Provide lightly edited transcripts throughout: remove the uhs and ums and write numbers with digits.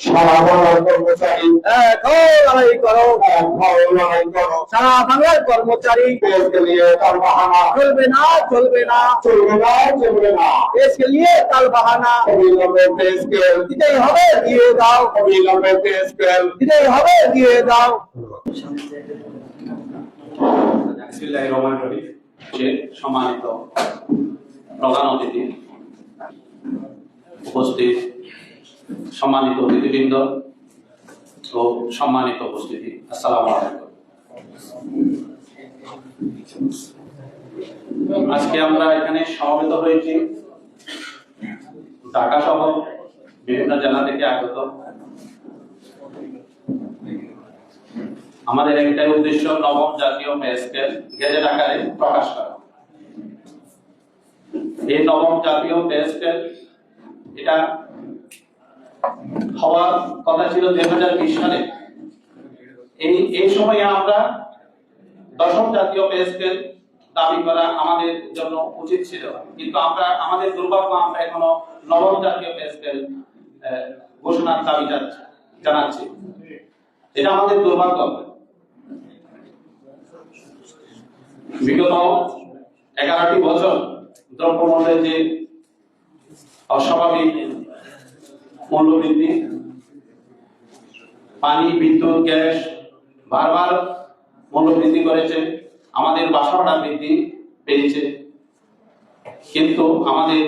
সারা বাংলার কর্মচারী এক হও, লড়াই করো। লড়াই করো। সারা বাংলার কর্মচারী দেশকে নিয়ে তার বাহানা চলবে না, চলবে না, চলবে না, চলবে না। দেশকে নিয়ে তাল বাহানা অবিলম্বে পে স্কেল দিতেই হবে, দিয়ে দাও। অবিলম্বে পে স্কেল দিতেই হবে, দিয়ে দাও। বিসমিল্লাহির রহমানির রহিম। সম্মানিত প্রধান অতিথি, উপস্থিত সম্মানিত অতিথিবৃন্দ ও সম্মানিত উপস্থিতি, আসসালামু আলাইকুম। আজকে আমরা এখানে সমবেত হয়েছি ঢাকা সহ বিভিন্ন জেলা থেকে আগত। আমাদের একটাই উদ্দেশ্য, নবম জাতীয় পে স্কেল গেজেট আকারে প্রকাশ করা। এই নবম জাতীয় পে স্কেল এটা হওয়ার কথা ছিল 2020 সালে। এই সময়ে আমরা দশম জাতীয় পে স্কেল দাবি করা আমাদের জন্য উচিত ছিল, কিন্তু আমাদের দুর্ভাগ্য, আমরা এখনো নবম জাতীয় পে স্কেল ঘোষণার দাবি জানাচ্ছি। এটা আমাদের দুর্ভাগ্য। বিগত 11টি বছর দ্রব্যমূল্যের যে অস্বাভাবিক মূল্যবৃদ্ধি, পানি, বিদ্যুৎ, গ্যাস বারবার মূল্যবৃদ্ধি করেছে, আমাদের বাসা ভাড়া বৃদ্ধি পেয়েছে, কিন্তু আমাদের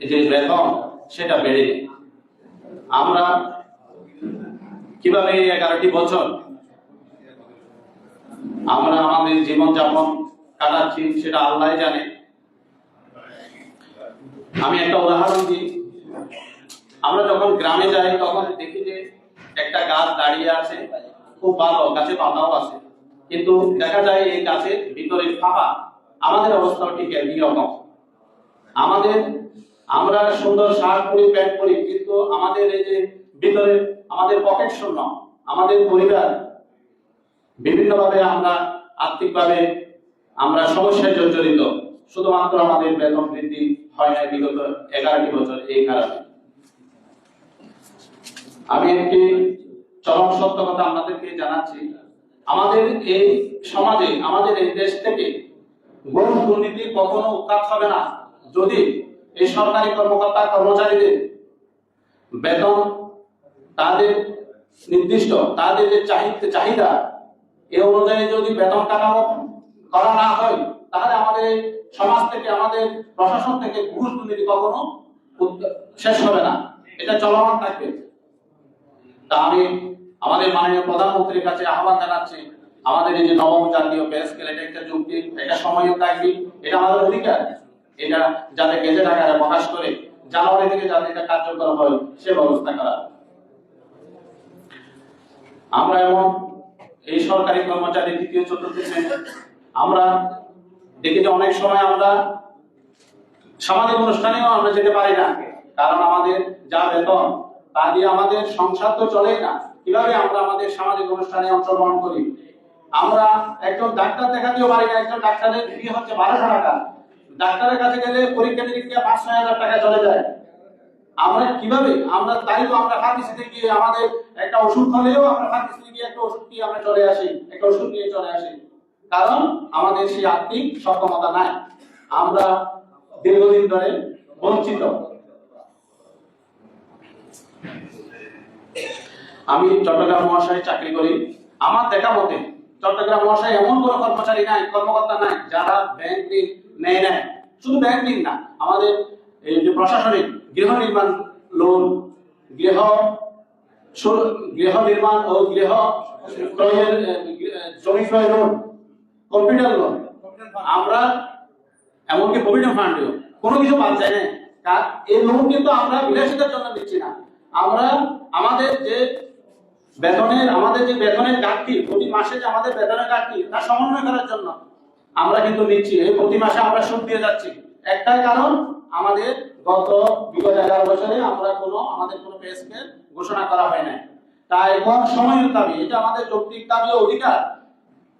যে বেতন সেটা বেড়েনি। আমরা কিভাবে এই 11টি বছর আমরা আমাদের জীবনযাপন কাটাচ্ছি সেটা আল্লাহ জানে। আমি একটা উদাহরণ দিই। আমরা যখন গ্রামে যাই তখন দেখি যে একটা গাছ দাঁড়িয়ে আছে, খুব ভালো, গাছে পাতাও আছে, কিন্তু দেখা যায় এই গাছের ভিতরে ফাঁপা। আমাদের অবস্থাও ঠিক একই রকম। আমরা সুন্দর শার্ট পরি, প্যান্ট পরি, কিন্তু আমাদের এই যে ভিতরে আমাদের পকেট শূন্য। আমাদের পরিবার বিভিন্নভাবে আমরা আর্থিকভাবে আমরা সমস্যায় জর্জরিত, শুধুমাত্র আমাদের বেতন বৃদ্ধি হয় না বিগত 11টি বছর। এই কারণে আমি একটি চরম সত্য কথা আপনাদেরকে জানাচ্ছি। আমাদের এই সমাজে, আমাদের এই দেশ থেকে ঘুষ দুর্নীতি কখনো উৎখাত হবে না যদি এই সরকারি কর্মকর্তা কর্মচারীদের বেতন, তাদের নির্দিষ্ট তাদের যে চাহিদা এই অনুযায়ী যদি বেতন কাঠামো করা না হয়, তাহলে আমাদের সমাজ থেকে, আমাদের প্রশাসন থেকে ঘুষ দুর্নীতি কখনো শেষ হবে না, এটা চলমান থাকবে। তা আমি আমাদের মাননীয় প্রধানমন্ত্রীর কাছে আহ্বান জানাচ্ছি, আমাদের এই যে নবম জাতীয় পে স্কেল, এটা একটা যুক্তি, এটা সময়ের দাবি, এটা আমাদের অধিকার। এটা যাতে গেজেট আকারে প্রকাশ করে জানুয়ারি থেকে যাতে এটা কার্যকর হয় সে ব্যবস্থা করা। আমরা এমন এই সরকারি কর্মচারী তৃতীয় চতুর্থ শ্রেণী আমরা দেখি যে অনেক সময় আমরা সামাজিক অনুষ্ঠানেও আমরা যেতে পারি না, কারণ আমাদের যা বেতন তা দিয়ে আমাদের সংসার তো চলেই না। কিভাবে আমরা আমাদের সামাজিক অনুষ্ঠানে অংশগ্রহণ করি? আমরা একজন ডাক্তার দেখাতেও পারি না, একজন ডাক্তারের ফি হচ্ছে 1200 টাকা, ডাক্তারের কাছে গেলে পরীক্ষা নিরীক্ষা 5-6 হাজার টাকা চলে যায়। আমরা কিভাবে, আমরা তাই তো আমরা ফার্মেসিতে গিয়ে আমাদের একটা ওষুধ হলেও আমরা ফার্মেসিতে গিয়ে একটা ওষুধ নিয়ে আমরা চলে আসি, একটা ওষুধ নিয়ে চলে আসি, কারণ আমাদের সেই আর্থিক সক্ষমতা নাই। আমরা দীর্ঘদিন ধরে বঞ্চিত। আমি চট্টগ্রাম মহাশয়ে চাকরি করি। আমার দেখা মতে চট্টগ্রাম মহাশয় এমন কোন কর্মচারী নাই, কর্মকর্তা নাই যারা ব্যাংক ঋণ নেয়। শুধু ব্যাংক ঋণ না, আমাদের এই যে প্রশাসনিক গৃহ নির্মাণ লোন, গৃহ নির্মাণ ও গৃহ ক্রয়ের জমি ক্রয় লোন, কম্পিউটার লোন, আমরা এমনকি প্রভিডেন্ট ফান্ডেও কোনো কিছু বাদ যায় না। এই লোন কিন্তু আমরা বিলাসিতার জন্য দিচ্ছি না, আমরা আমাদের যে বেতনের ঘাটতি, প্রতি মাসে যে আমাদের বেতনের ঘাটতি তা সমন্বয় করার জন্য আমরা কিন্তু নিচ্ছি। এই প্রতি মাসে আমরা সুদ দিয়ে যাচ্ছি। একটাই কারণ, আমাদের বিগত 11 বছরে আমাদের কোনো পে স্কেল ঘোষণা করা হয় না। তাই এখন সময়ের দাবি, এটা আমাদের যৌক্তিক দাবি ও অধিকার।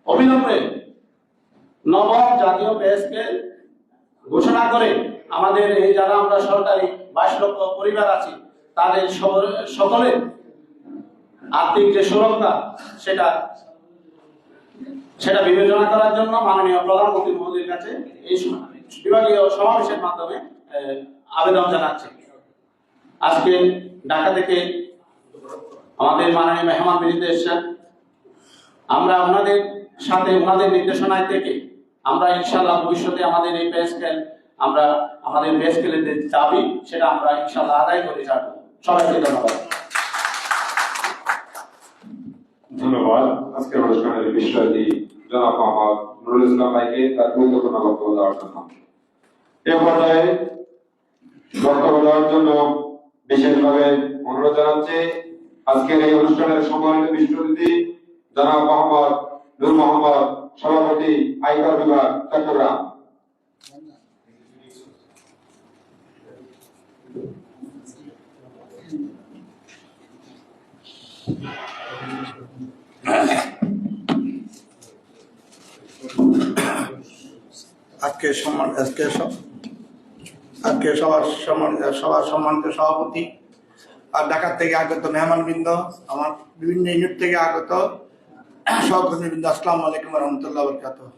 অবিলম্বে নবম জাতীয় পে স্কেল ঘোষণা করে আমাদের এই যারা আমরা সরকারি 22 লক্ষ পরিবার আছি তাদের সকলের আর্থিক যে সুরক্ষা সেটা সেটা বিবেচনা করার জন্য মাননীয় প্রধানমন্ত্রী মহোদয়ের কাছে এই বিভাগীয় সমাবেশের মাধ্যমে আবেদন জানাচ্ছি। আজকে ঢাকা থেকে আমাদের মাননীয় মেহমান বিজিতে এসেছেন। আমরা ওনাদের সাথে ওনাদের নির্দেশনায় থেকে আমরা ইনশাআল্লাহ ভবিষ্যতে আমাদের এই পে স্কেল আমরা আমাদের পে স্কেলের যে দাবি সেটা আমরা ইনশাআল্লাহ আদায় করে যাব। সবাইকে ধন্যবাদ। ধন্যবাদ। আজকের অনুষ্ঠানের বিষয়টি জনাব মোহাম্মদ নুরুল ইসলাম ভাইকে তার গুরুত্বপূর্ণ বক্তব্য দেওয়ার জন্য। এ পর্যায়ে বক্তব্য দেওয়ার জন্য বিশেষভাবে অনুরোধ জানাচ্ছি আজকের এই অনুষ্ঠানের সম্মানিত বিশিষ্ট অতিথি জনাব মোহাম্মদ নূর মোহাম্মদ, সভাপতি আয়কর বিভাগ চট্টগ্রাম। আজকে সবার সম্মানিত সভাপতি আর ঢাকা থেকে আগত মেহমানবৃন্দ, আমার বিভিন্ন ইউনিট থেকে আগত সহকর্মীবৃন্দ, আসসালামু আলাইকুম রহমতুল্লাহ বরকাতুহু।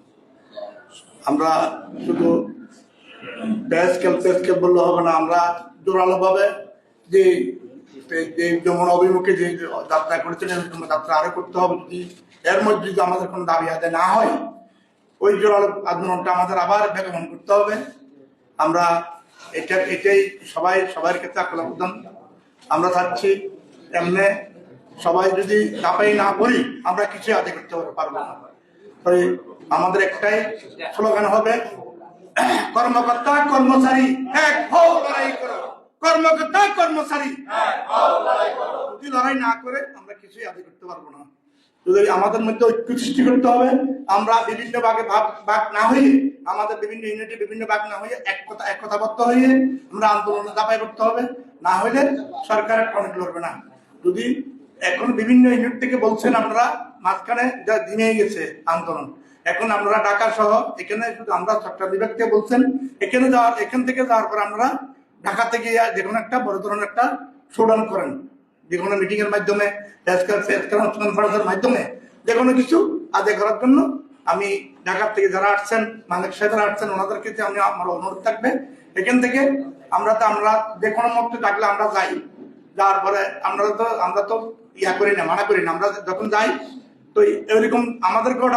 আমরা শুধু পে স্কেল বললে হবে না, আমরা জোরালোভাবে যে যেমন অভিমুখে যে যাত্রা করেছেন এরকম যাত্রা আরো করতে হবে। যদি এর মধ্যে যদি আমাদের কোনো দাবি আদায় না হয়, ওই জোরালো আন্দোলনটা আমাদের আবার বেগবান করতে হবে। আমরা এটাই সবার ক্ষেত্রে আকুল। আমরা চাচ্ছি এমনি সবাই যদি চাপাই না করি আমরা কিছু আদায় করতে পারবো না। তাই আমাদের একটাই স্লোগান হবে, কর্মকর্তা কর্মচারী এক হও, লড়াই করো। কর্মকর্তা কর্মচারী যদি লড়াই না করে আমরা কিছুই আদায় করতে পারবো না। যদি আমাদের মধ্যে ঐক্য সৃষ্টি করতে হবে, আমরা বিভিন্ন ভাগে ভাগ না হয়ে, আমাদের বিভিন্ন ইউনিটে বিভিন্ন ভাগ না হয়ে একতাবদ্ধ হয়ে আমরা আন্দোলনে দাপাই করতে হবে। না হলে সরকার অনেক লড়বে না। যদি এখন বিভিন্ন ইউনিট থেকে বলছেন আপনারা মাঝখানে যা দিনে গেছে আন্দোলন, এখন আপনারা ঢাকা সহ এখানে শুধু আমরা চট্টগ্রাম বিভাগ থেকে বলছেন, এখান থেকে যাওয়ার পর আমরা ঢাকা থেকে যে কোনো একটা বড় ধরনের একটা শোডাউন করেন, যে কোনো মিটিং এর মাধ্যমে কনফারেন্সের মাধ্যমে যে কোনো কিছু আদায় করার জন্য আমি ঢাকা থেকে যারা আসছেন, মালিক সাহেবরা আসছেন, ওনাদেরকে আমার অনুরোধ থাকবে এখান থেকে আমরা যে কোনো মুহূর্তে ডাকলে আমরা যাই। যাওয়ার পরে আমরা তো ইয়া করি না, মানা করি না। আমরা যখন যাই তো এরকম আমাদেরকেও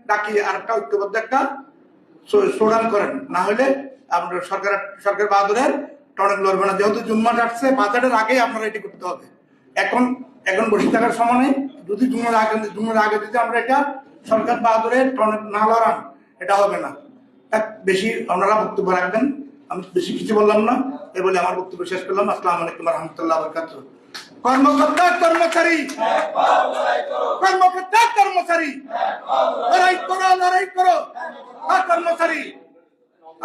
ডাকি আর একটা ঐক্যবদ্ধ একটা শোডাউন করেন। না হলে আপনার সরকার বাহাদুরের টনেক লড়বে না। যেহেতু জুন মাস আসছে, বাজেটের আগেই আপনারা এটি করতে হবে। এখন বসে থাকার সময় নেই। যদি জুনের আগে যদি আমরা এটা সরকার বাহাদুরের টনেক না লড়ান, এটা হবে না। বেশি আপনারা বক্তব্য রাখবেন, আমি বেশি কিছু বললাম না, এই বলে আমার বক্তব্য শেষ করলাম। আসসালামু আলাইকুম রহমতুল্লাহ বরকাতুহু। কর্মকর্তা কর্মচারী, কর্মকর্তা কর্মচারী, লড়াই করো কর্মচারী।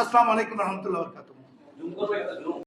আসসালামু আলাইকুম রহমতুল্লাহ বরকাতুহু।